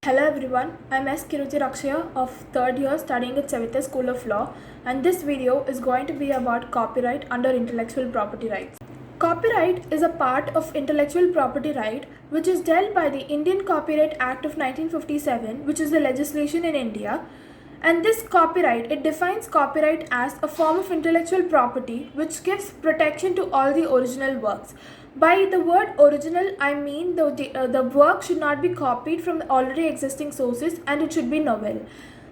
Hello everyone, I'm S. Kiruti Rakshaya of 3rd year studying at Savitya School of Law, and this video is going to be about copyright under intellectual property rights. Copyright is a part of intellectual property right which is dealt by the Indian Copyright Act of 1957, which is the legislation in India. And this copyright, it defines copyright as a form of intellectual property which gives protection to all the original works. By the word original, I mean the work should not be copied from the already existing sources and it should be novel.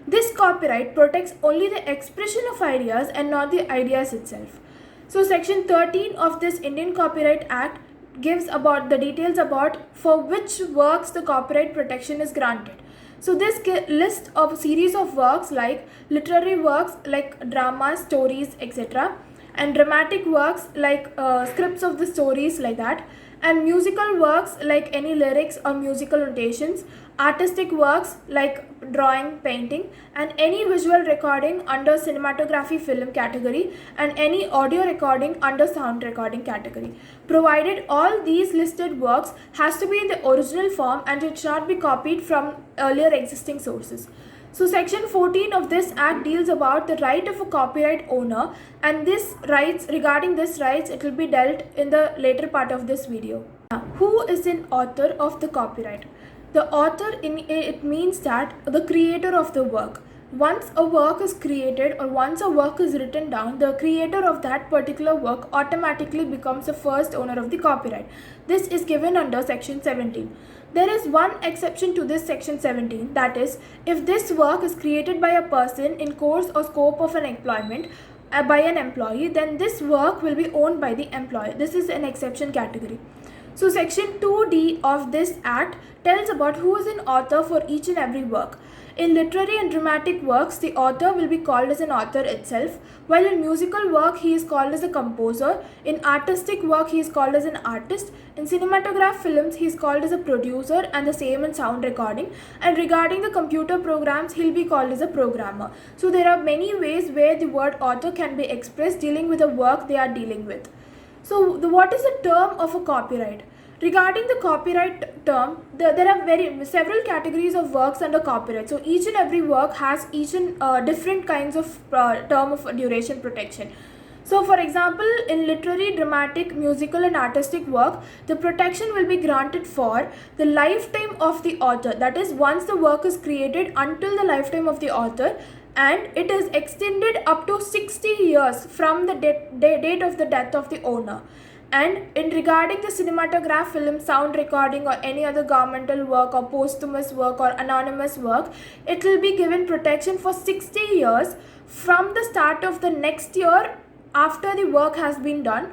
This copyright protects only the expression of ideas and not the ideas itself. So section 13 of this Indian Copyright Act gives about the details about for which works the copyright protection is granted. So this list of a series of works like literary works like dramas, stories, etc. and dramatic works like scripts of the stories like that, and musical works like any lyrics or musical notations, artistic works like drawing, painting, and any visual recording under cinematography film category, and any audio recording under sound recording category, provided all these listed works has to be in the original form and it should not be copied from earlier existing sources. So section 14 of this act deals about the right of a copyright owner, and regarding this rights it will be dealt in the later part of this video. Now, who is an author of the copyright? The author it means that the creator of the work. Once a work is created or once a work is written down, the creator of that particular work automatically becomes the first owner of the copyright. This is given under section 17. There is one exception to this section 17, that is, if this work is created by a person in course or scope of an employment by an employee, then this work will be owned by the employer. This is an exception category. So section 2D of this act tells about who is an author for each and every work. In literary and dramatic works, the author will be called as an author itself, while in musical work he is called as a composer, in artistic work he is called as an artist, in cinematograph films he is called as a producer, and the same in sound recording, and regarding the computer programs he'll be called as a programmer. So there are many ways where the word author can be expressed dealing with the work they are dealing with. So what is the term of a copyright? Regarding the copyright term, there are several categories of works under copyright. So each and every work has different kinds of term of duration protection. So for example, in literary, dramatic, musical and artistic work, the protection will be granted for the lifetime of the author. That is, once the work is created until the lifetime of the author, and it is extended up to 60 years from the date of the death of the owner. And in regarding the cinematograph, film, sound recording or any other governmental work or posthumous work or anonymous work, it will be given protection for 60 years from the start of the next year after the work has been done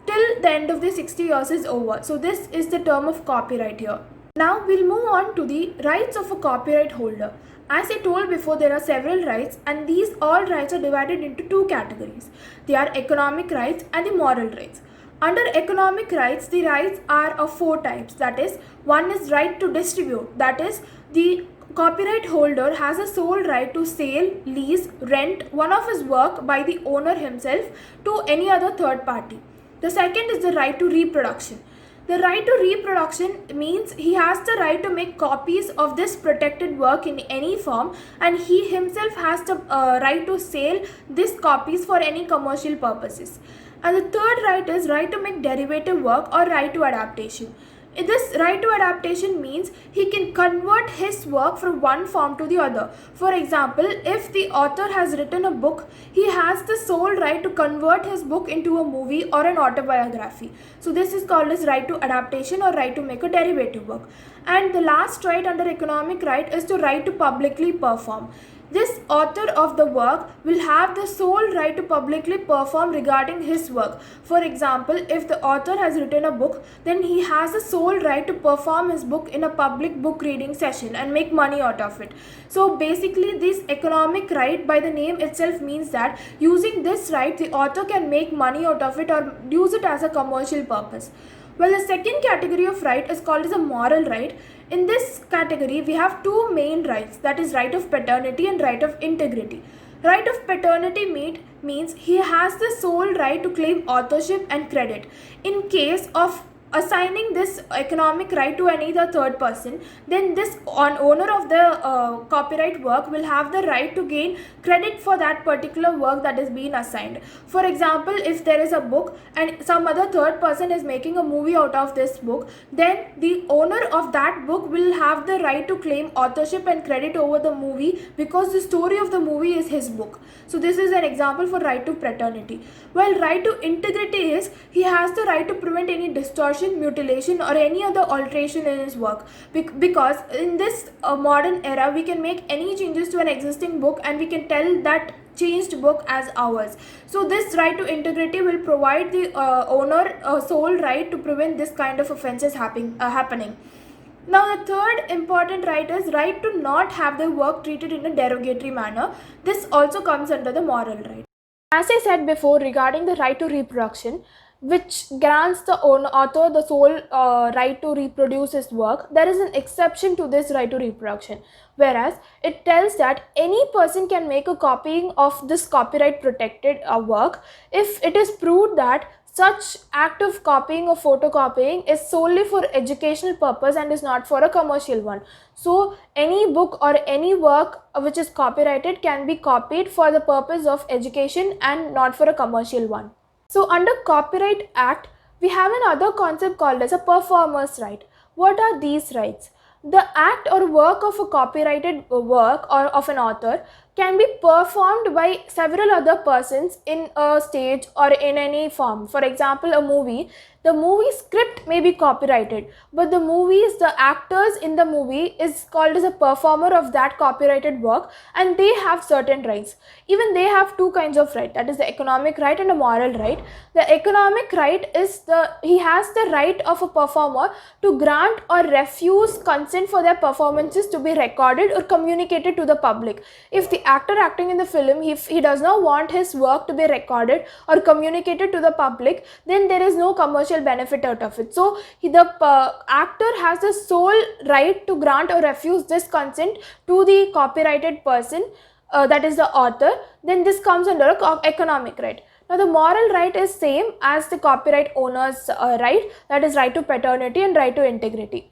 till the end of the 60 years is over. So this is the term of copyright here. Now we'll move on to the rights of a copyright holder. As I told before, there are several rights, and these all rights are divided into two categories. They are economic rights and the moral rights. Under economic rights, the rights are of four types. That is, one is right to distribute. That is, the copyright holder has a sole right to sell, lease, rent one of his work by the owner himself to any other third party. The second is the right to reproduction. The right to reproduction means he has the right to make copies of this protected work in any form, and he himself has the right to sell these copies for any commercial purposes. And the third right is right to make derivative work or right to adaptation. This right to adaptation means he can convert his work from one form to the other. For example, if the author has written a book, he has the sole right to convert his book into a movie or an autobiography. So this is called as right to adaptation or right to make a derivative work. And the last right under economic right is the right to publicly perform. This author of the work will have the sole right to publicly perform regarding his work. For example, if the author has written a book, then he has the sole right to perform his book in a public book reading session and make money out of it. So basically, this economic right by the name itself means that using this right, the author can make money out of it or use it as a commercial purpose. Well, the second category of right is called as a moral right. In this category, we have two main rights, that is right of paternity and right of integrity. Right of paternity means he has the sole right to claim authorship and credit in case of assigning this economic right to any other third person, then this owner of the copyright work will have the right to gain credit for that particular work that is being assigned. For example, if there is a book and some other third person is making a movie out of this book, then the owner of that book will have the right to claim authorship and credit over the movie because the story of the movie is his book. So this is an example for right to paternity. While right to integrity is he has the right to prevent any distortion, mutilation or any other alteration in his work, because in this modern era we can make any changes to an existing book and we can tell that changed book as ours. So this right to integrity will provide the owner a sole right to prevent this kind of offenses happening. Now the third important right is right to not have the work treated in a derogatory manner. This also comes under the moral right. As I said before regarding the right to reproduction, which grants the author the sole right to reproduce his work, there is an exception to this right to reproduction, whereas it tells that any person can make a copying of this copyright protected work if it is proved that such act of copying or photocopying is solely for educational purpose and is not for a commercial one. So any book or any work which is copyrighted can be copied for the purpose of education and not for a commercial one. So under Copyright Act, we have another concept called as a performer's right. What are these rights? The act or work of a copyrighted work or of an author can be performed by several other persons in a stage or in any form. For example, a movie. The movie script may be copyrighted, but the actors in the movie is called as a performer of that copyrighted work and they have certain rights. Even they have two kinds of right, that is the economic right and a moral right. The economic right is he has the right of a performer to grant or refuse consent for their performances to be recorded or communicated to the public. If the actor acting in the film, if he does not want his work to be recorded or communicated to the public, then there is no commercial benefit out of it. So the actor has the sole right to grant or refuse this consent to the copyrighted person, that is the author. Then this comes under economic right. Now the moral right is same as the copyright owner's right, that is right to paternity and right to integrity.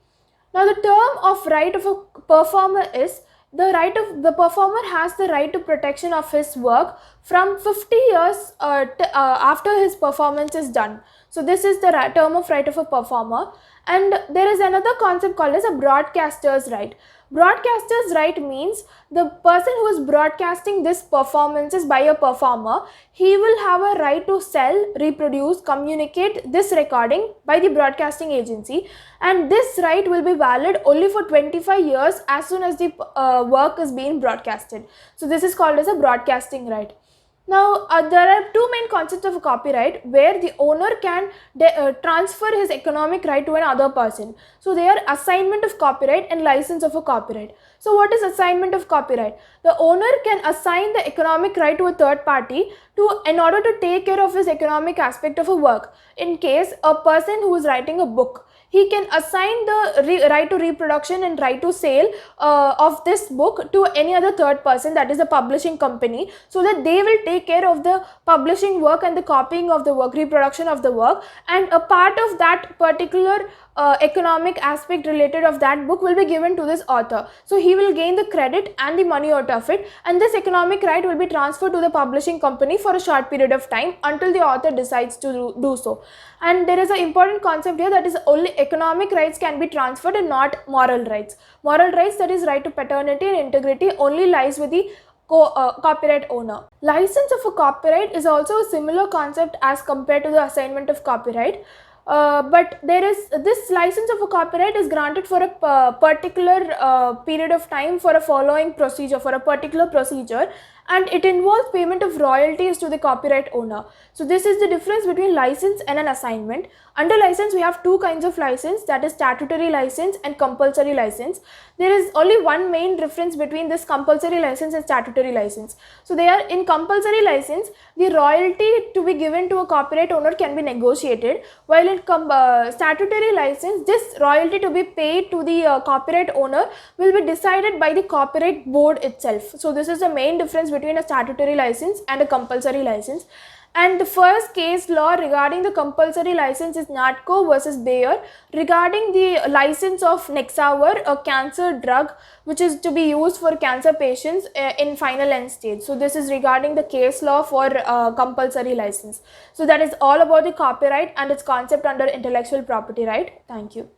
Now the term of right of a performer is the performer has the right to protection of his work from 50 years after his performance is done. So this is the term of right of a performer. And there is another concept called as a broadcaster's right. Broadcaster's right means the person who is broadcasting this performances by a performer, he will have a right to sell, reproduce, communicate this recording by the broadcasting agency, and this right will be valid only for 25 years as soon as the work is being broadcasted. So this is called as a broadcasting right. Now there are two main concepts of a copyright where the owner can transfer his economic right to another person. So they are assignment of copyright and license of a copyright. So what is assignment of copyright? The owner can assign the economic right to a third party in order to take care of his economic aspect of a work. In case a person who is writing a book, he can assign the right to reproduction and right to sale of this book to any other third person, that is a publishing company, so that they will take care of the publishing work and the copying of the work, reproduction of the work, and a part of that particular economic aspect related of that book will be given to this author. So he will gain the credit and the money out of it, and this economic right will be transferred to the publishing company for a short period of time until the author decides to do so. And there is an important concept here, that is only economic rights can be transferred and not moral rights. Moral rights, that is right to paternity and integrity, only lies with the copyright owner. License of a copyright is also a similar concept as compared to the assignment of copyright. But there is this license of a copyright is granted for a particular period of time for a following procedure, for a particular procedure, and it involves payment of royalties to the copyright owner. So this is the difference between license and an assignment. Under license we have two kinds of license, that is statutory license and compulsory license. There is only one main difference between this compulsory license and statutory license. So they are in compulsory license, the royalty to be given to a copyright owner can be negotiated, while in statutory license, this royalty to be paid to the copyright owner will be decided by the copyright board itself. So this is the main difference between a statutory license and a compulsory license. And the first case law regarding the compulsory license is Natco versus Bayer regarding the license of Nexavar, a cancer drug which is to be used for cancer patients in final end stage. So this is regarding the case law for compulsory license. So that is all about the copyright and its concept under intellectual property right. Thank you.